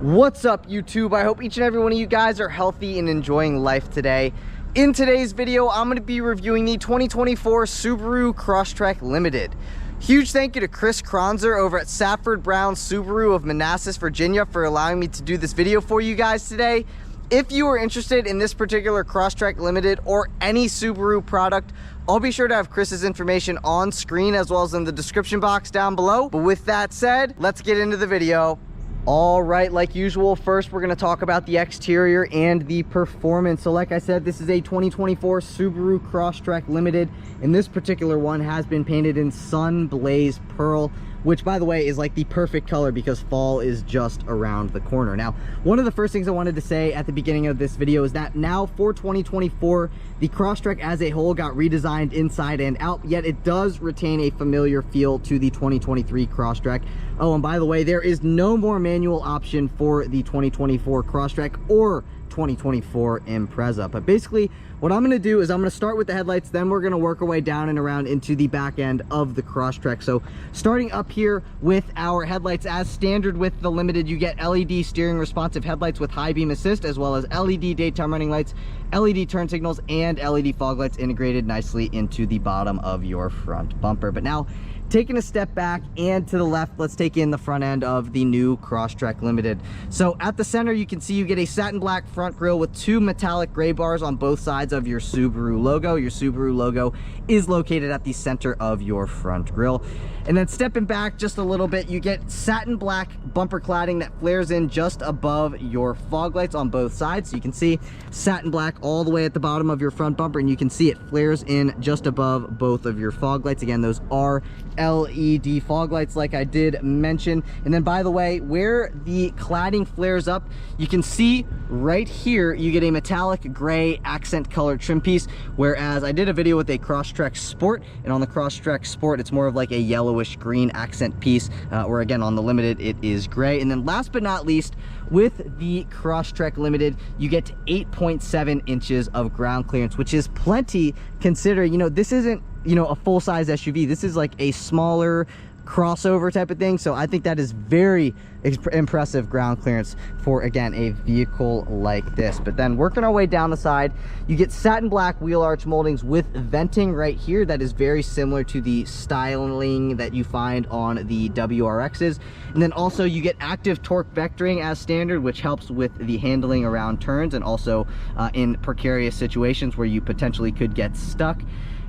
What's up, YouTube? I hope each and every one of you guys are healthy and enjoying life today. In today's video, I'm going to be reviewing the 2024 Subaru Crosstrek Limited. Huge thank you to Kronzer over at Safford Subaru of Manassas, Virginia for allowing me to do this video for you guys today. If you are interested in this particular Crosstrek Limited or any Subaru product, I'll be sure to have Chris's information on screen as well as in the description box down below. But with that said, let's get into the video. All right, like usual, first we're going to talk about the exterior and the performance. So like I said, this is a 2024 Subaru Crosstrek Limited, and this particular one has been painted in Sun Blaze Pearl, which by the way is like the perfect color because fall is just around the corner. Now, one of the first things I wanted to say at the beginning of this video is that now for 2024, the Crosstrek as a whole got redesigned inside and out, yet it does retain a familiar feel to the 2023 Crosstrek. Oh, and by the way, there is no more manual option for the 2024 Crosstrek or 2024 Impreza. But basically what I'm going to do is I'm going to start with the headlights, then we're going to work our way down and around into the back end of the Crosstrek. So starting up here with our headlights, as standard with the Limited, you get LED steering responsive headlights with high beam assist, as well as LED daytime running lights, LED turn signals, and LED fog lights integrated nicely into the bottom of your front bumper. But now, taking a step back and to the left, let's take in the front end of the new Crosstrek Limited. So at the center, you can see you get a satin black front grille with two metallic gray bars on both sides of your Subaru logo. Your Subaru logo is located at the center of your front grille. And then stepping back just a little bit, you get satin black bumper cladding that flares in just above your fog lights on both sides. So you can see satin black all the way at the bottom of your front bumper, and you can see it flares in just above both of your fog lights. Again, those are LED fog lights like I did mention. And then by the way, where the cladding flares up, you can see right here you get a metallic gray accent color trim piece, whereas I did a video with a Crosstrek Sport, and on the Crosstrek Sport it's more of like a yellowish green accent piece, where again on the Limited it is gray. And then last but not least, with the Crosstrek Limited, you get 8.7 inches of ground clearance, which is plenty considering, you know, this isn't, you know, a full-size SUV. This is like a smaller crossover type of thing. So I think that is very impressive ground clearance for, again, a vehicle like this. But then working our way down the side, you get satin black wheel arch moldings with venting right here that is very similar to the styling that you find on the WRXs. And then also you get active torque vectoring as standard, which helps with the handling around turns and also in precarious situations where you potentially could get stuck.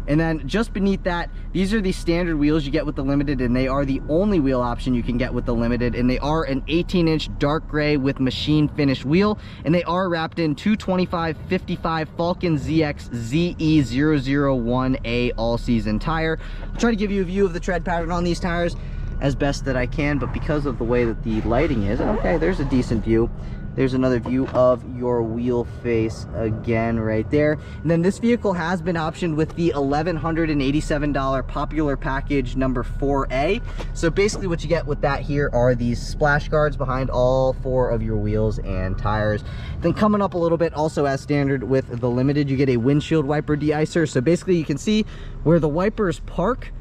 And then just beneath that, these are the standard wheels you get with the Limited, and they are the only wheel option you can get with the Limited, and they are an 18-inch dark gray with machine finish wheel, and they are wrapped in 225/55 Falcon ZX ZE001A all-season tire. I'll try to give you a view of the tread pattern on these tires as best that I can, but because of the way that the lighting is, okay, there's a decent view. There's another view of your wheel face again right there. And then this vehicle has been optioned with the $1,187 popular package number 4A. So basically what you get with that here are these splash guards behind all four of your wheels and tires. Then coming up a little bit, also as standard with the Limited, you get a windshield wiper de-icer. So basically you can see where the wipers park.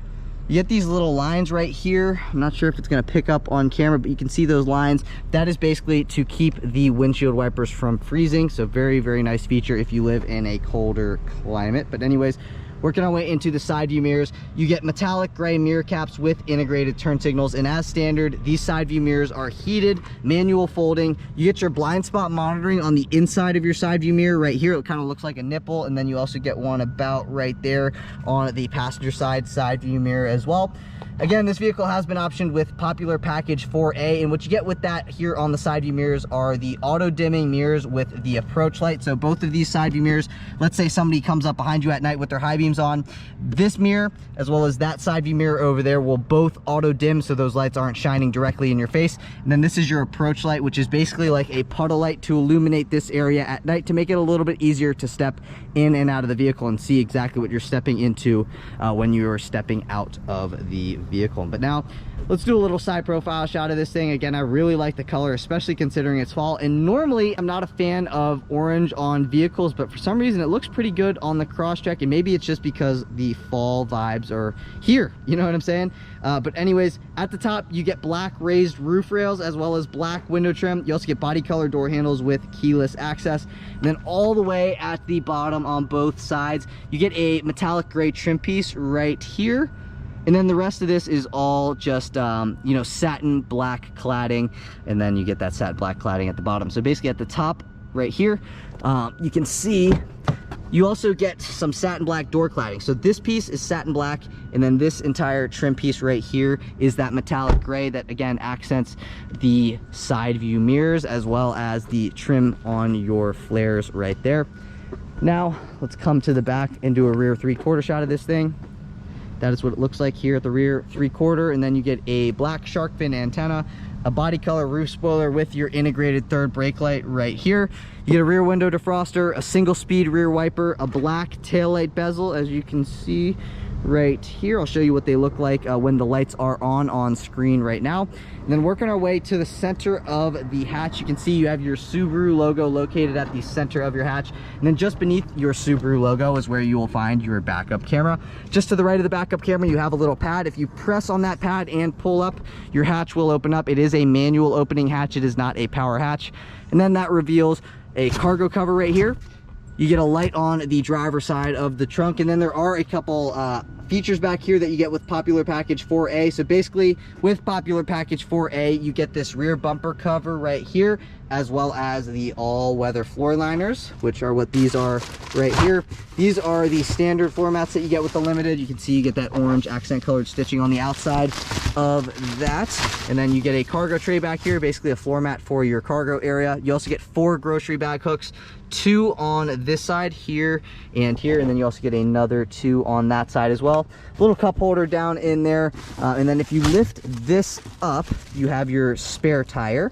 You get these little lines right here. I'm not sure if it's going to pick up on camera, but you can see those lines. That is basically to keep the windshield wipers from freezing. So very, very nice feature if you live in a colder climate. But anyways, working our way into the side view mirrors, you get metallic gray mirror caps with integrated turn signals, and as standard, these side view mirrors are heated, manual folding. You get your blind spot monitoring on the inside of your side view mirror right here. It kind of looks like a nipple, and then you also get one about right there on the passenger side view mirror as well. Again, this vehicle has been optioned with popular package 4A, and what you get with that here on the side view mirrors are the auto dimming mirrors with the approach light. So both of these side view mirrors, let's say somebody comes up behind you at night with their high beams on, this mirror as well as that side view mirror over there will both auto dim, so those lights aren't shining directly in your face. And then this is your approach light, which is basically like a puddle light to illuminate this area at night to make it a little bit easier to step in and out of the vehicle and see exactly what you're stepping into when you're stepping out of the vehicle. But now let's do a little side profile shot of this thing. Again, I really like the color, especially considering it's fall. And normally I'm not a fan of orange on vehicles, but for some reason it looks pretty good on the Crosstrek, and maybe it's just because the fall vibes are here, you know what I'm saying? But anyways, at the top you get black raised roof rails as well as black window trim. You also get body color door handles with keyless access. And then all the way at the bottom on both sides you get a metallic gray trim piece right here. And then the rest of this is all just, you know, satin black cladding. And then you get that satin black cladding at the bottom. So basically at the top right here, you can see you also get some satin black door cladding. So this piece is satin black, and then this entire trim piece right here is that metallic gray that again accents the side view mirrors as well as the trim on your flares right there. Now let's come to the back and do a rear 3/4 shot of this thing. That is what it looks like here at the rear 3/4, and then you get a black shark fin antenna, a body color roof spoiler with your integrated third brake light right here. You get a rear window defroster, a single speed rear wiper, a black taillight bezel, as you can see right here. I'll show you what they look like when the lights are on screen right now. And then working our way to the center of the hatch, you can see you have your Subaru logo located at the center of your hatch, and then just beneath your Subaru logo is where you will find your backup camera. Just to the right of the backup camera you have a little pad. If you press on that pad and pull up, your hatch will open up. It is a manual opening hatch, it is not a power hatch. And then that reveals a cargo cover right here. You get a light on the driver's side of the trunk, and then there are a couple features back here that you get with Popular Package 4A. So basically with Popular Package 4A you get this rear bumper cover right here, as well as the all-weather floor liners, which are what these are right here. These are the standard floor mats that you get with the Limited. You can see you get that orange accent colored stitching on the outside of that, and then you get a cargo tray back here, basically a floor mat for your cargo area. You also get 4 grocery bag hooks, 2 on this side here and here, and then you also get another 2 on that side as well. A little cup holder down in there, and then if you lift this up you have your spare tire,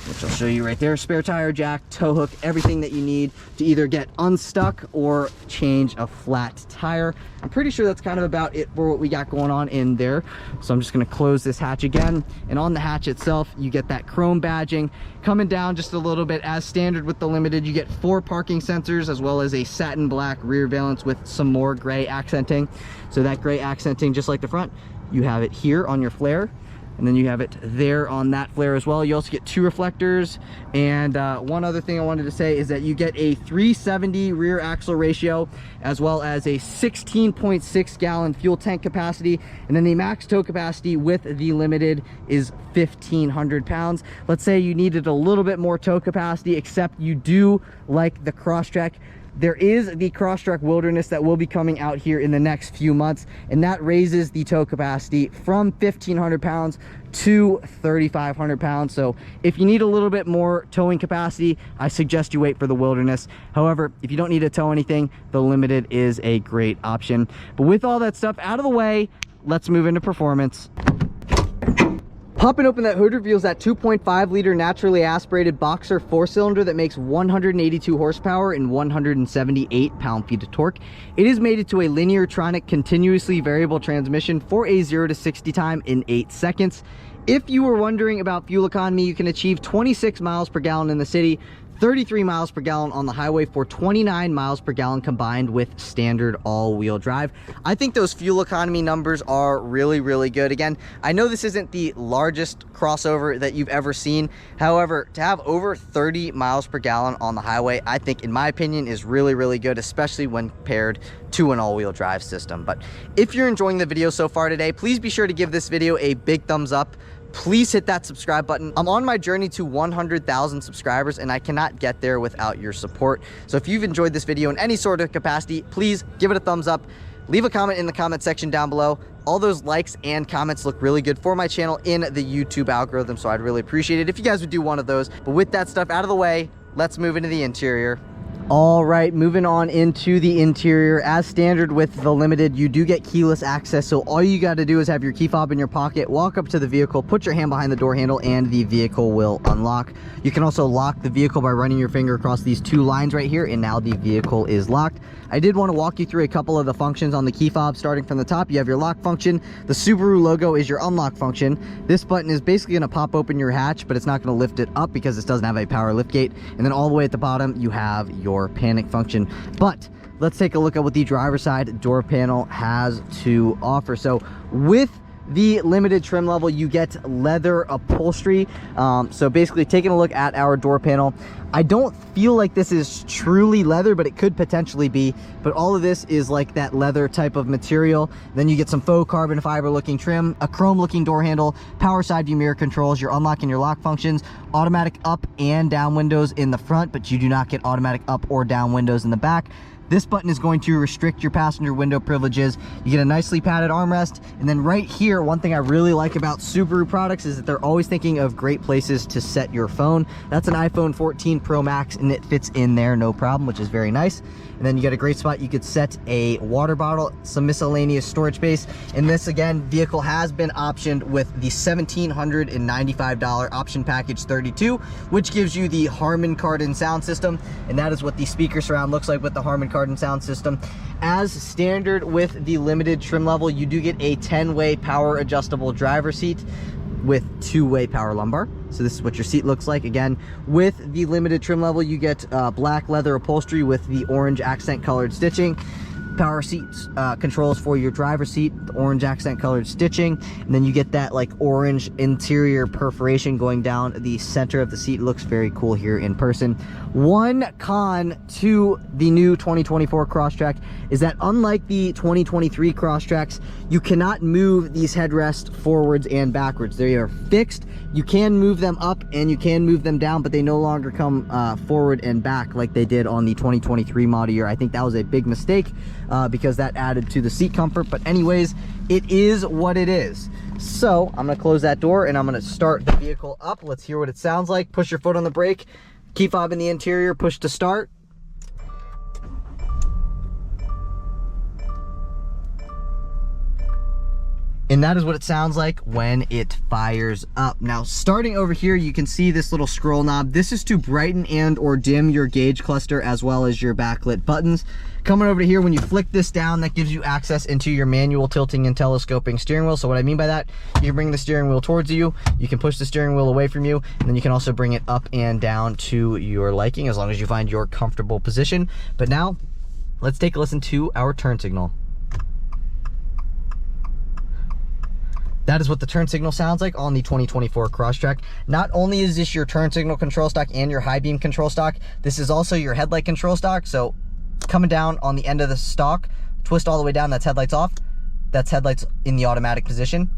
which I'll show you right there. Spare tire, jack, tow hook, everything that you need to either get unstuck or change a flat tire. I'm pretty sure that's kind of about it for what we got going on in there. So I'm just gonna close this hatch again. And on the hatch itself, you get that chrome badging. Coming down just a little bit as standard with the Limited, you get 4 parking sensors as well as a satin black rear valance with some more gray accenting. So that gray accenting, just like the front, you have it here on your flare. And then you have it there on that flare as well. You also get 2 reflectors. And one other thing I wanted to say is that you get a 370 rear axle ratio, as well as a 16.6 gallon fuel tank capacity. And then the max tow capacity with the Limited is 1,500 pounds. Let's say you needed a little bit more tow capacity, except you do like the Crosstrek. There is the Crosstrek Wilderness that will be coming out here in the next few months, and that raises the tow capacity from 1,500 pounds to 3,500 pounds. So if you need a little bit more towing capacity, I suggest you wait for the Wilderness. However, if you don't need to tow anything, the Limited is a great option. But with all that stuff out of the way, let's move into performance. Popping open that hood reveals that 2.5 liter naturally aspirated boxer 4-cylinder that makes 182 horsepower and 178 pound-feet of torque. It is mated to a Lineartronic continuously variable transmission for a 0 to 60 time in 8 seconds. If you were wondering about fuel economy, you can achieve 26 miles per gallon in the city, 33 miles per gallon on the highway for 29 miles per gallon combined with standard all-wheel drive. I think those fuel economy numbers are really, really good. Again, I know this isn't the largest crossover that you've ever seen. However, to have over 30 miles per gallon on the highway, I think, in my opinion, is really, really good, especially when paired to an all-wheel drive system. But if you're enjoying the video so far today, please be sure to give this video a big thumbs up. Please hit that subscribe button. I'm on my journey to 100,000 subscribers, and I cannot get there without your support. So if you've enjoyed this video in any sort of capacity, please give it a thumbs up. Leave a comment in the comment section down below. All those likes and comments look really good for my channel in the YouTube algorithm, so I'd really appreciate it if you guys would do one of those. But with that stuff out of the way, let's move into the interior. All right, moving on into the interior. As standard with the Limited, you do get keyless access, so all you got to do is have your key fob in your pocket, walk up to the vehicle, put your hand behind the door handle, and the vehicle will unlock. You can also lock the vehicle by running your finger across these two lines right here, and now the vehicle is locked. I did want to walk you through a couple of the functions on the key fob. Starting from the top, you have your lock function. The Subaru logo is your unlock function. This button is basically going to pop open your hatch, but it's not going to lift it up because it doesn't have a power lift gate. And then all the way at the bottom, you have your panic function. But let's take a look at what the driver's side door panel has to offer. So with the Limited trim level, you get leather upholstery. So basically, taking a look at our door panel, I don't feel like this is truly leather, but it could potentially be. But all of this is like that leather type of material. Then you get some faux carbon fiber looking trim, a chrome looking door handle, power side view mirror controls, your unlock and your lock functions, automatic up and down windows in the front, but you do not get automatic up or down windows in the back. This button is going to restrict your passenger window privileges. You get a nicely padded armrest. And then right here, one thing I really like about Subaru products is that they're always thinking of great places to set your phone. That's an iPhone 14 Pro Max, and it fits in there no problem, which is very nice. And then you get a great spot. You could set a water bottle, some miscellaneous storage space. And this, again, vehicle has been optioned with the $1,795 option package 32, which gives you the Harman Kardon sound system. And that is what the speaker surround looks like with the Harman Kardon sound system. As standard with the Limited trim level, you do get a 10-way power adjustable driver seat with 2-way power lumbar. So this is what your seat looks like. Again, with the Limited trim level, you get black leather upholstery with the orange accent colored stitching. Power seats controls for your driver's seat, the orange accent colored stitching, and then you get that like orange interior perforation going down the center of the seat. It looks very cool here in person. One con to the new 2024 Crosstrek is that unlike the 2023 Crosstreks, you cannot move these headrests forwards and backwards. They are fixed. You can move them up and you can move them down, but they no longer come forward and back like they did on the 2023 model year. I think that was a big mistake because that added to the seat comfort. But anyways, it is what it is. So I'm gonna close that door and I'm gonna start the vehicle up. Let's hear what it sounds like. Push your foot on the brake, key fob in the interior, push to start. And that is what it sounds like when it fires up. Now, starting over here, you can see this little scroll knob. This is to brighten and or dim your gauge cluster as well as your backlit buttons. Coming over to here, when you flick this down, that gives you access into your manual tilting and telescoping steering wheel. So what I mean by that, you can bring the steering wheel towards you, you can push the steering wheel away from you, and then you can also bring it up and down to your liking as long as you find your comfortable position. But now, let's take a listen to our turn signal. That is what the turn signal sounds like on the 2024 Crosstrek. Not only is this your turn signal control stock and your high beam control stock, this is also your headlight control stock. So coming down on the end of the stock, twist all the way down, that's headlights off. That's headlights in the automatic position.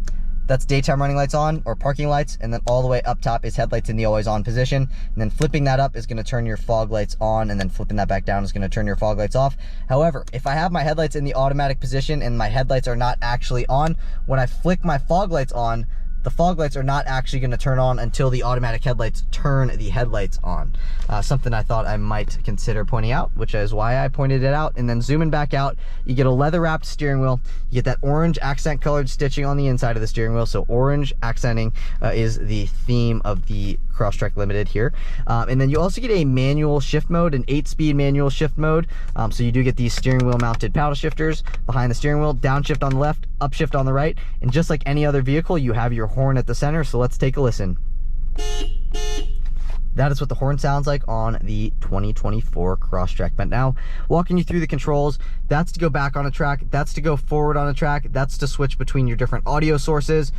That's daytime running lights on or parking lights, and then all the way up top is headlights in the always on position. And then flipping that up is gonna turn your fog lights on, and then flipping that back down is gonna turn your fog lights off. However, if I have my headlights in the automatic position and my headlights are not actually on, when I flick my fog lights on, the fog lights are not actually going to turn on until the automatic headlights turn the headlights on. Something I thought I might consider pointing out, which is why I pointed it out. And then zooming back out, you get a leather wrapped steering wheel. You get that orange accent colored stitching on the inside of the steering wheel. So orange accenting is the theme of the Crosstrek Limited here. And then you also get a manual shift mode, an 8-speed manual shift mode. So you do get these steering wheel mounted paddle shifters behind the steering wheel, downshift on the left, upshift on the right. And just like any other vehicle, you have your horn at the center. So let's take a listen. That is what the horn sounds like on the 2024 Crosstrek. But now, walking you through the controls, that's to go back on a track, that's to go forward on a track, that's to switch between your different audio sources.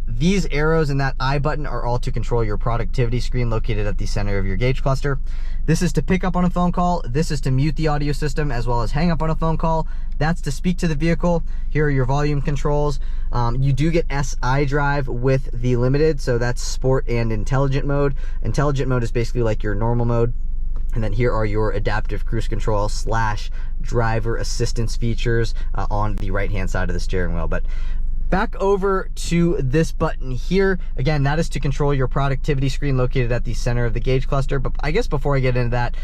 These arrows and that I button are all to control your productivity screen located at the center of your gauge cluster. This is to pick up on a phone call. This is to mute the audio system as well as hang up on a phone call. That's to speak to the vehicle. Here are your volume controls. You do get SI drive with the Limited, so that's sport and intelligent mode. Intelligent mode is basically like your normal mode. And then here are your adaptive cruise control / driver assistance features on the right hand side of the steering wheel. But Back over to this button here. Again, that is to control your productivity screen located at the center of the gauge cluster. But I guess before I get into that,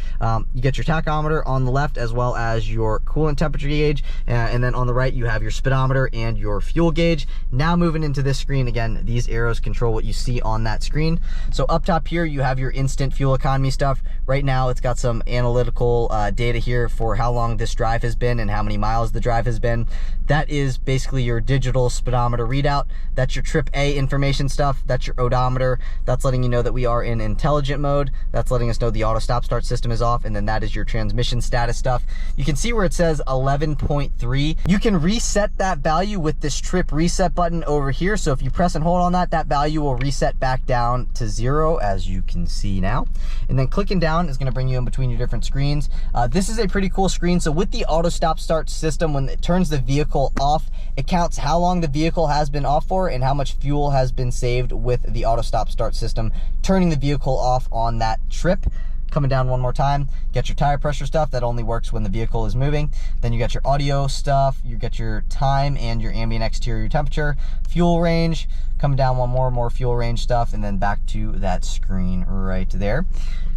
you get your tachometer on the left as well as your coolant temperature gauge. And then on the right, you have your speedometer and your fuel gauge. Now moving into this screen, again, these arrows control what you see on that screen. So up top here, you have your instant fuel economy stuff. Right now, it's got some analytical data here for how long this drive has been and how many miles the drive has been. That is basically your digital speedometer readout. That's your trip A information stuff. That's your odometer. That's letting you know that we are in intelligent mode. That's letting us know the auto stop start system is off. And then that is your transmission status stuff. You can see where it says 11.3. You can reset that value with this trip reset button over here. So if you press and hold on that, that value will reset back down to 0, as you can see now. And then clicking down is going to bring you in between your different screens. This is a pretty cool screen. So with the auto stop start system, when it turns the vehicle off, it counts how long the vehicle has been off for and how much fuel has been saved with the auto stop start system turning the vehicle off on that trip. Coming down one more time, get your tire pressure stuff. That only works when the vehicle is moving. Then you got your audio stuff, you get your time and your ambient exterior temperature, fuel range. Coming down one more fuel range stuff, and then back to that screen right there.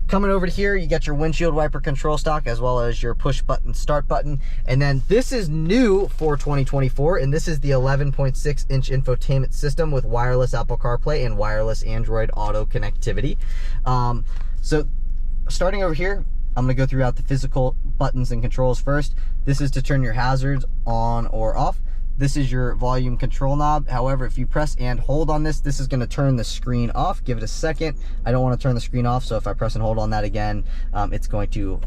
Coming over to here, you got your windshield wiper control stock as well as your push button start button. And then this is new for 2024, and this is the 11.6-inch infotainment system with wireless Apple CarPlay and wireless Android Auto connectivity. So starting over here, I'm going to go throughout the physical buttons and controls first. This is to turn your hazards on or off. This is your volume control knob. However, if you press and hold on this, this is going to turn the screen off. Give it a second. I don't want to turn the screen off, so if I press and hold on that again, it's going to,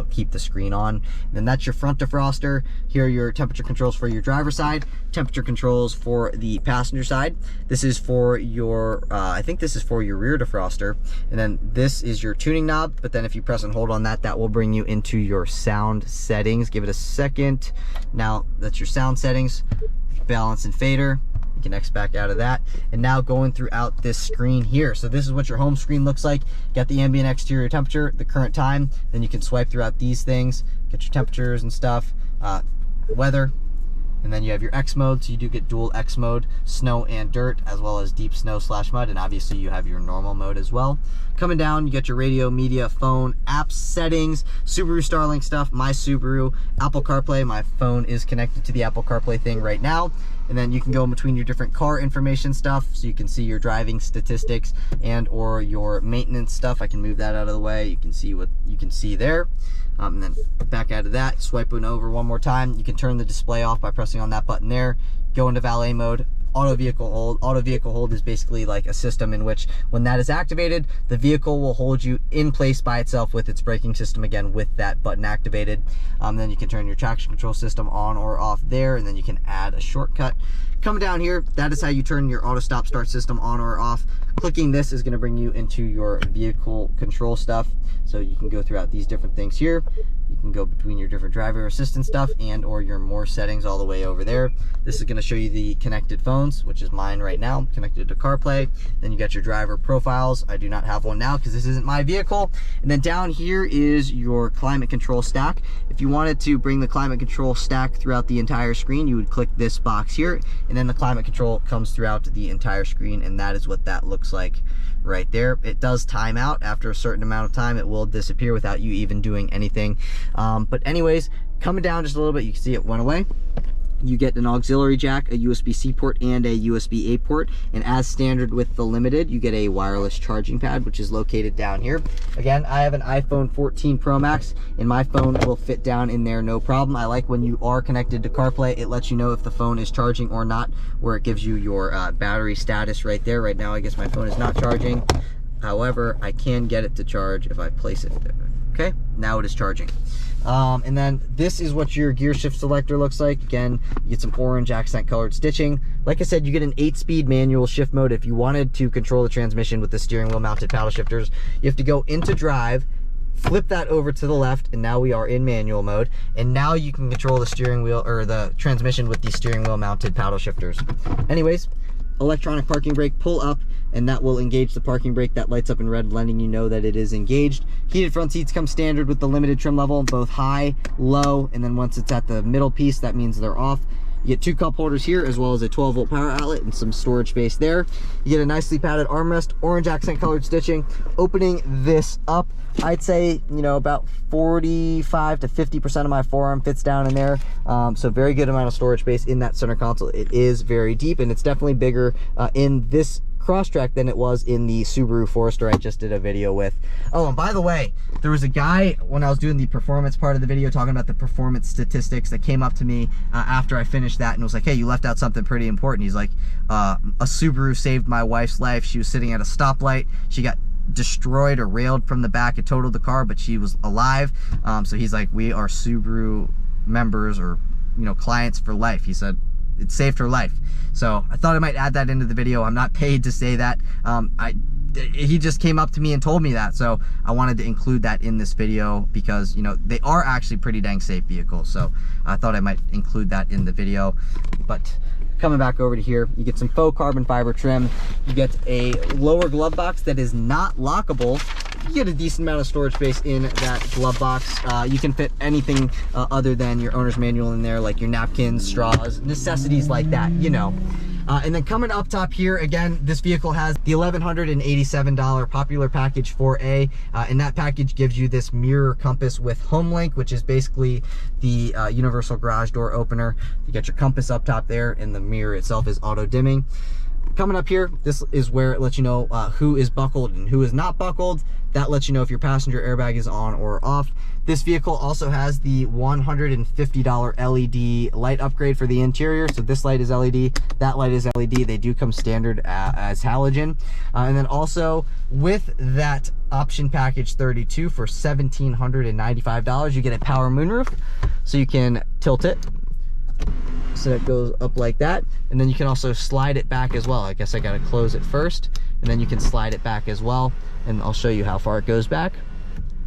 keep the screen on. Then that's your front defroster. Here are your temperature controls for your driver's side, temperature controls for the passenger side. This is for your, I think this is for your rear defroster. And then this is your tuning knob, but then if you press and hold on that, that will bring you into your sound settings. Give it a second. Now that's your sound settings. Balance and fader, you can X back out of that. And now going throughout this screen here, so this is what your home screen looks like. Got the ambient exterior temperature, the current time, then you can swipe throughout these things, get your temperatures and stuff, weather, and then you have your X mode, so you do get dual X mode, snow and dirt, as well as deep snow / mud, and obviously you have your normal mode as well. Coming down, you get your radio, media, phone, apps, settings, Subaru Starlink stuff, my Subaru, Apple CarPlay. My phone is connected to the Apple CarPlay thing right now. And then you can go in between your different car information stuff, so you can see your driving statistics and or your maintenance stuff. I can move that out of the way. You can see what you can see there. And then back out of that, swiping over one more time, you can turn the display off by pressing on that button there. Go into valet mode. Auto vehicle hold. Auto vehicle hold is basically like a system in which when that is activated, the vehicle will hold you in place by itself with its braking system, again with that button activated. Then you can turn your traction control system on or off there, and then you can add a shortcut. Coming down here, that is how you turn your auto stop start system on or off. Clicking this is going to bring you into your vehicle control stuff, so you can go throughout these different things here. You can go between your different driver assistance stuff and or your more settings all the way over there. This is going to show you the connected phones, which is mine right now, connected to CarPlay. Then you got your driver profiles. I do not have one now because this isn't my vehicle. And then down here is your climate control stack. If you wanted to bring the climate control stack throughout the entire screen, you would click this box here, and then the climate control comes throughout the entire screen, and that is what that looks like right there. It does time out. After a certain amount of time, it will disappear without you even doing anything. But anyways, coming down just a little bit, you can see it went away. You get an auxiliary jack, a USB-C port, and a USB-A port. And as standard with the Limited, you get a wireless charging pad, which is located down here. Again, I have an iPhone 14 Pro Max, and my phone will fit down in there no problem. I like when you are connected to CarPlay, it lets you know if the phone is charging or not, where it gives you your battery status right there. Right now, I guess my phone is not charging. However, I can get it to charge if I place it there. Okay, now it is charging. And then this is what your gear shift selector looks like. Again, you get some orange accent colored stitching. Like I said, you get an 8-speed manual shift mode. If you wanted to control the transmission with the steering wheel mounted paddle shifters, you have to go into drive, flip that over to the left, and now we are in manual mode. And now you can control the steering wheel or the transmission with the steering wheel mounted paddle shifters. Anyways, electronic parking brake, pull up, and that will engage the parking brake. That lights up in red, letting you know that it is engaged. Heated front seats come standard with the Limited trim level, both high, low, and then once it's at the middle piece, that means they're off. You get 2 cup holders here, as well as a 12-volt power outlet and some storage space there. You get a nicely padded armrest, orange accent colored stitching. Opening this up, I'd say, you know, about 45 to 50% of my forearm fits down in there. So very good amount of storage space in that center console. It is very deep, and it's definitely bigger in this Crosstrek than it was in the Subaru Forester I just did a video with. Oh, and by the way, there was a guy when I was doing the performance part of the video talking about the performance statistics that came up to me after I finished that and was like, hey, you left out something pretty important. He's like, a Subaru saved my wife's life. She was sitting at a stoplight. She got destroyed or railed from the back. It totaled the car, but she was alive. So he's like, we are Subaru members, or, you know, clients for life. He said it saved her life. So I thought I might add that into the video. I'm not paid to say that. He just came up to me and told me that, so I wanted to include that in this video because, you know, they are actually pretty dang safe vehicles. So I thought I might include that in the video. But coming back over to here, you get some faux carbon fiber trim. You get a lower glove box that is not lockable. You get a decent amount of storage space in that glove box. You can fit anything other than your owner's manual in there, like your napkins, straws, necessities like that, you know. And then coming up top here, again, this vehicle has the $1,187 popular package 4A, and that package gives you this mirror compass with home link, which is basically the universal garage door opener. You get your compass up top there, and the mirror itself is auto dimming. Coming up here, this is where it lets you know who is buckled and who is not buckled. That lets you know if your passenger airbag is on or off. This vehicle also has the $150 LED light upgrade for the interior. So this light is LED, that light is LED. They do come standard as halogen. And then also with that option package 32 for $1,795, you get a power moonroof. So you can tilt it so it goes up like that, and then you can also slide it back as well. I guess I gotta close it first, and then you can slide it back as well, and I'll show you how far it goes back.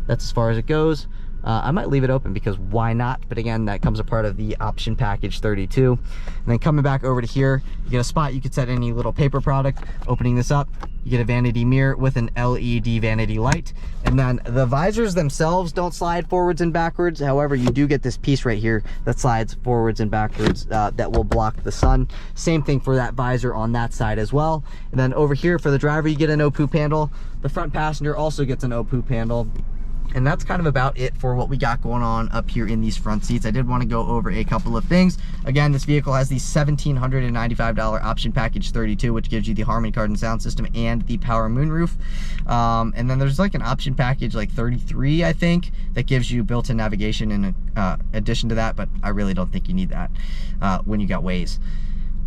That's as far as it goes. I might leave it open because why not? But again, that comes a part of the option package 32. And then coming back over to here, you get a spot you could set any little paper product. Opening this up, you get a vanity mirror with an LED vanity light. And then the visors themselves don't slide forwards and backwards. However, you do get this piece right here that slides forwards and backwards that will block the sun. Same thing for that visor on that side as well. And then over here for the driver, you get an O-poop handle. The front passenger also gets an O-poop handle. And that's kind of about it for what we got going on up here in these front seats. I did want to go over a couple of things. Again, this vehicle has the $1,795 option package 32, which gives you the Harmony Kardon sound system and the power moonroof. And then there's like an option package like 33, I think, that gives you built-in navigation in addition to that, but I really don't think you need that when you got Waze.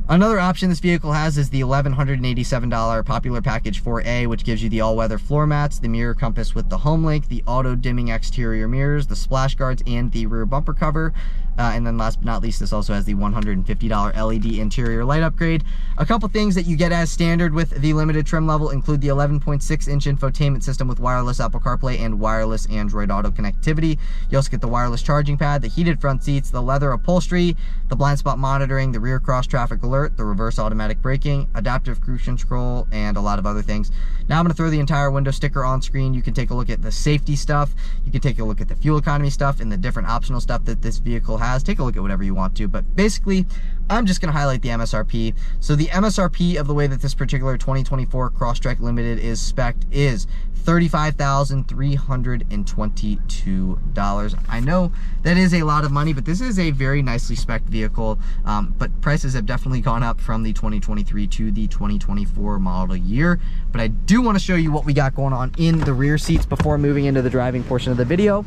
Another option this vehicle has is the $1,187 popular package 4A, which gives you the all-weather floor mats, the mirror compass with the home link, the auto-dimming exterior mirrors, the splash guards, and the rear bumper cover. And then last but not least, this also has the $150 LED interior light upgrade. A couple things that you get as standard with the limited trim level include the 11.6-inch infotainment system with wireless Apple CarPlay and wireless Android Auto connectivity. You also get the wireless charging pad, the heated front seats, the leather upholstery, the blind spot monitoring, the rear cross traffic alert, the reverse automatic braking, adaptive cruise control, and a lot of other things. Now I'm going to throw the entire window sticker on screen. You can take a look at the safety stuff, you can take a look at the fuel economy stuff, and the different optional stuff that this vehicle has. Take a look at whatever you want to, but basically I'm just going to highlight the MSRP. So the MSRP of the way that this particular 2024 Crosstrek Limited is spec'd is $35,322. I know that is a lot of money, but this is a very nicely spec'd vehicle, but prices have definitely gone up from the 2023 to the 2024 model year. But I do want to show you what we got going on in the rear seats before moving into the driving portion of the video.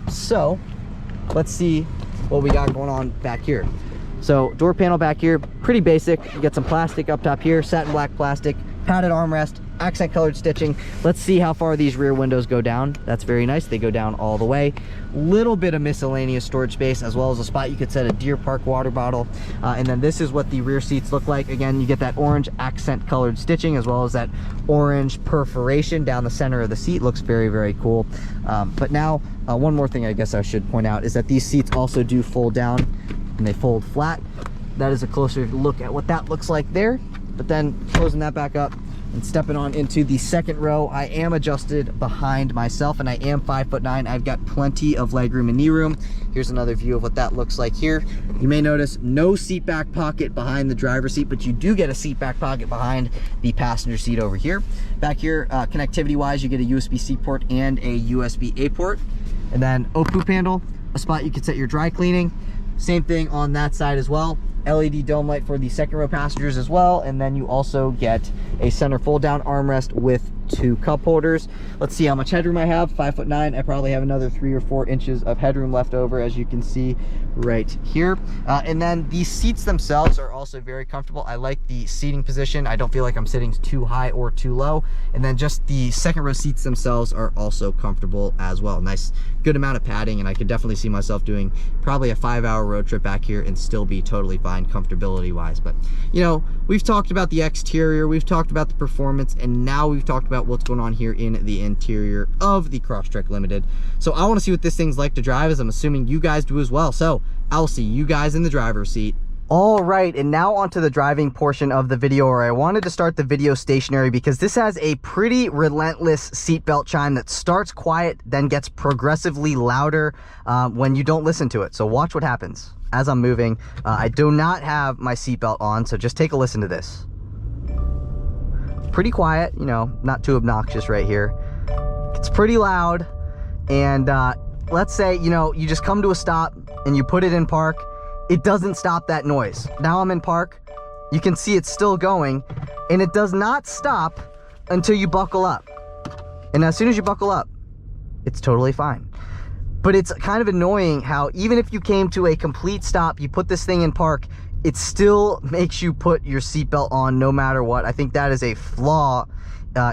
So let's see what we got going on back here. So door panel back here, pretty basic. You got some plastic up top here, satin black plastic, padded armrest, accent colored stitching. Let's see how far these rear windows go down. That's very nice. They go down all the way. Little bit of miscellaneous storage space, as well as a spot you could set a Deer Park water bottle. And then this is what the rear seats look like. Again, you get that orange accent colored stitching, as well as that orange perforation down the center of the seat. Looks very, very cool. But now, one more thing I guess I should point out is that these seats also do fold down and they fold flat. That is a closer look at what that looks like there. But then closing that back up, And stepping on into the second row, I am adjusted behind myself, and I am 5'9". I've got plenty of legroom and knee room. Here's another view of what that looks like here. You may notice no seat back pocket behind the driver's seat, but you do get a seat back pocket behind the passenger seat over here. Back here, connectivity wise, you get a USB-C port and a USB-A port. And then poop handle, a spot you can set your dry cleaning. Same thing on that side as well. LED dome light for the second row passengers as well. And then you also get a center fold down armrest with 2 cup holders. Let's see how much headroom I have. 5'9". I probably have another 3 or 4 inches of headroom left over, as you can see right here. And then these seats themselves are also very comfortable. I like the seating position. I don't feel like I'm sitting too high or too low. And then just the second row seats themselves are also comfortable as well. Nice, good amount of padding, and I could definitely see myself doing probably a 5-hour road trip back here and still be totally fine comfortability wise. But you know, we've talked about the exterior, we've talked about the performance, and now we've talked about what's going on here in the interior of the Crosstrek Limited. So I want to see what this thing's like to drive, as I'm assuming you guys do as well. So I'll see you guys in the driver's seat. All right, and now onto the driving portion of the video, where I wanted to start the video stationary because this has a pretty relentless seatbelt chime that starts quiet, then gets progressively louder when you don't listen to it. So watch what happens as I'm moving. I do not have my seatbelt on, so just take a listen to this. Pretty quiet, you know, not too obnoxious right here. It's pretty loud, and let's say, you know, you just come to a stop and you put it in park. It doesn't stop that noise. Now I'm in park. You can see it's still going, and it does not stop until you buckle up. And as soon as you buckle up, it's totally fine. But it's kind of annoying how even if you came to a complete stop, you put this thing in park, it still makes you put your seatbelt on no matter what. I think that is a flaw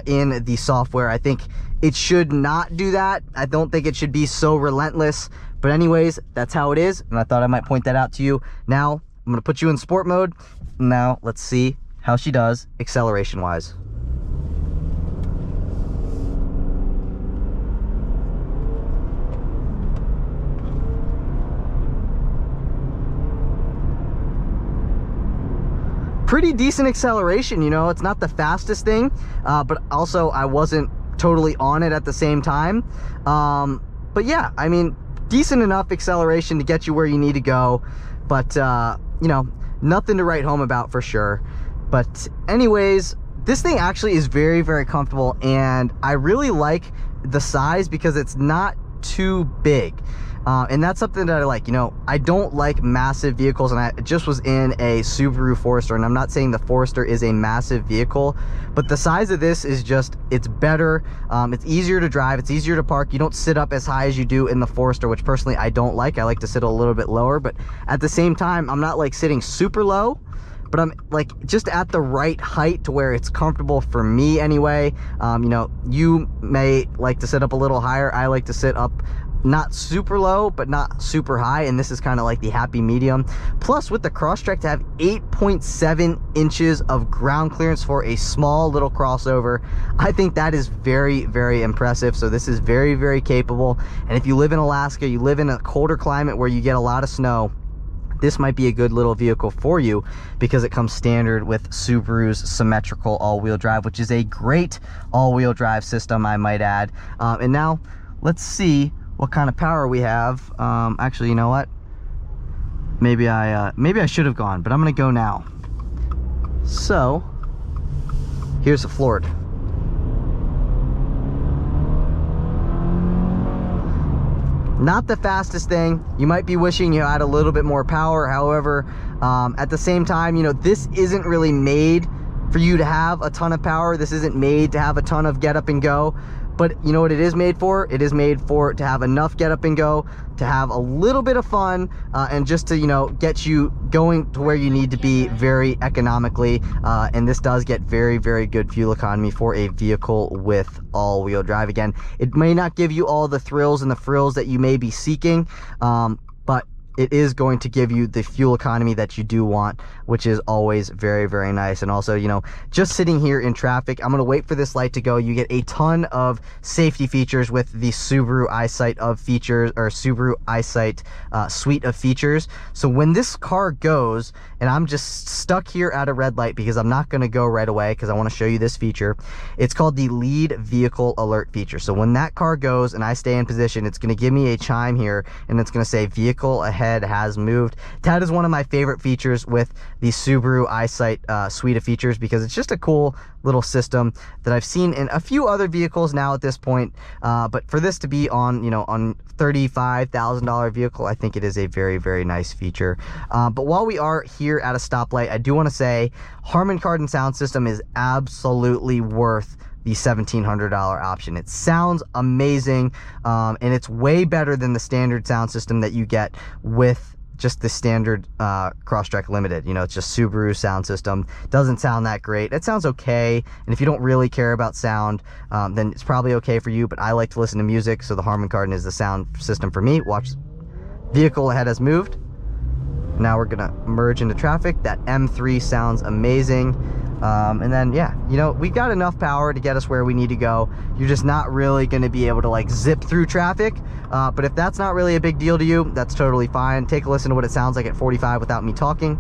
in the software. I think it should not do that. I don't think it should be so relentless. But anyways, that's how it is, and I thought I might point that out to you. Now, I'm gonna put you in sport mode. Now, let's see how she does acceleration-wise. Pretty decent acceleration, you know. It's not the fastest thing, but also I wasn't totally on it at the same time. But yeah, I mean, decent enough acceleration to get you where you need to go, but you know, nothing to write home about for sure. But anyways, this thing actually is very, very comfortable, and I really like the size because it's not too big. And that's something that I like. You know, I don't like massive vehicles, and I just was in a Subaru Forester, and I'm not saying the Forester is a massive vehicle, but the size of this is just, it's better. It's easier to drive, it's easier to park. You don't sit up as high as you do in the Forester, which personally I don't like. I like to sit a little bit lower, but at the same time, I'm not like sitting super low, but I'm like just at the right height to where it's comfortable for me anyway. You know, you may like to sit up a little higher. I like to sit up not super low, but not super high, and this is kind of like the happy medium. Plus, with the Crosstrek, to have 8.7 inches of ground clearance for a small little crossover, I think that is very, very impressive. So this is very, very capable, and if you live in Alaska, you live in a colder climate where you get a lot of snow, this might be a good little vehicle for you because it comes standard with Subaru's symmetrical all-wheel drive, which is a great all-wheel drive system, I might add. And now let's see what kind of power we have. Actually, you know what? Maybe I should have gone, but I'm gonna go now. So here's the floored. Not the fastest thing. You might be wishing you had a little bit more power. However, at the same time, you know, this isn't really made for you to have a ton of power. This isn't made to have a ton of get up and go. But you know what it is made for? It is made for to have enough get up and go, to have a little bit of fun, and just to, you know, get you going to where you need to be very economically. And this does get very, very good fuel economy for a vehicle with all-wheel drive. Again, it may not give you all the thrills and the frills that you may be seeking, but it is going to give you the fuel economy that you do want, which is always very, very nice. And also, you know, just sitting here in traffic, I'm going to wait for this light to go. You get a ton of safety features with the Subaru eyesight of features, or Subaru eyesight suite of features. So when this car goes and I'm just stuck here at a red light, because I'm not going to go right away because I want to show you this feature, it's called the lead vehicle alert feature. So when that car goes and I stay in position, it's going to give me a chime here and it's going to say vehicle ahead has moved. That is one of my favorite features with the Subaru eyesight suite of features, because it's just a cool little system that I've seen in a few other vehicles now at this point, but for this to be on, you know, on $35,000 vehicle, I think it is a very, very nice feature. But while we are here at a stoplight, I do want to say Harman Kardon sound system is absolutely worth the $1,700 option. It sounds amazing, and it's way better than the standard sound system that you get with just the standard Crosstrek Limited. You know, it's just Subaru sound system. Doesn't sound that great. It sounds okay, and if you don't really care about sound, then it's probably okay for you, but I like to listen to music, so the Harman Kardon is the sound system for me. Watch, vehicle ahead has moved. Now we're gonna merge into traffic. That M3 sounds amazing. And then, yeah, you know, we got enough power to get us where we need to go. You're just not really going to be able to like zip through traffic. But if that's not really a big deal to you, that's totally fine. Take a listen to what it sounds like at 45 without me talking.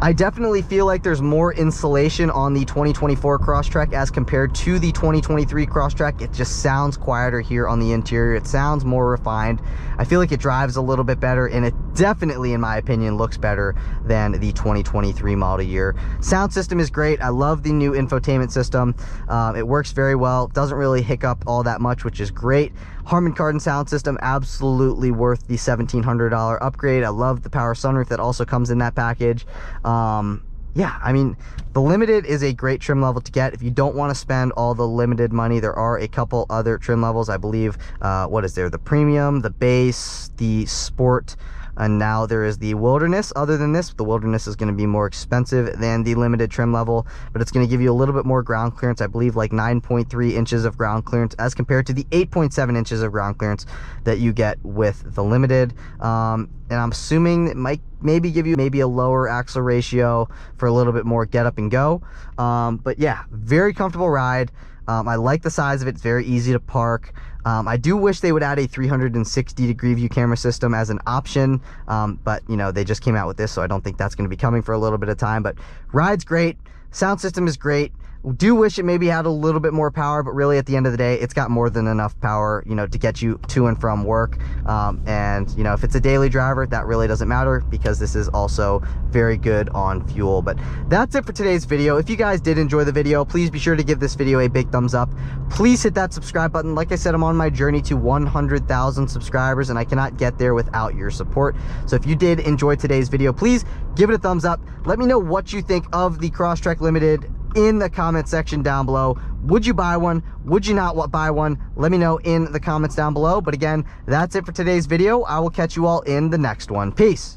I definitely feel like there's more insulation on the 2024 Crosstrek as compared to the 2023 Crosstrek. It just sounds quieter here on the interior. It sounds more refined. I feel like it drives a little bit better, and it definitely, in my opinion, looks better than the 2023 model year. Sound system is great. I love the new infotainment system. It works very well. Doesn't really hiccup all that much, which is great. Harman Kardon sound system, absolutely worth the $1,700 upgrade. I love the power sunroof that also comes in that package. Yeah, I mean, the Limited is a great trim level to get. If you don't want to spend all the Limited money, there are a couple other trim levels, I believe. What is there? The Premium, the Base, the Sport, and now there is the Wilderness. Other than this, the Wilderness is going to be more expensive than the Limited trim level, but it's going to give you a little bit more ground clearance. I believe like 9.3 inches of ground clearance as compared to the 8.7 inches of ground clearance that you get with the Limited. And I'm assuming it might maybe give you maybe a lower axle ratio for a little bit more get up and go. But yeah, very comfortable ride. I like the size of it. It's very easy to park. I do wish they would add a 360-degree view camera system as an option, but you know, they just came out with this, so I don't think that's going to be coming for a little bit of time. But ride's great, sound system is great. Do wish it maybe had a little bit more power, but really at the end of the day, it's got more than enough power, you know, to get you to and from work. And you know, if it's a daily driver, that really doesn't matter, because this is also very good on fuel. But that's it for today's video. If you guys did enjoy the video, please be sure to give this video a big thumbs up. Please hit that subscribe button. Like I said, I'm on my journey to 100,000 subscribers, and I cannot get there without your support. So if you did enjoy today's video, please give it a thumbs up. Let me know what you think of the Crosstrek Limited in the comment section down below. Would you buy one? Would you not buy one? Let me know in the comments down below. But again, that's it for today's video. I will catch you all in the next one. Peace.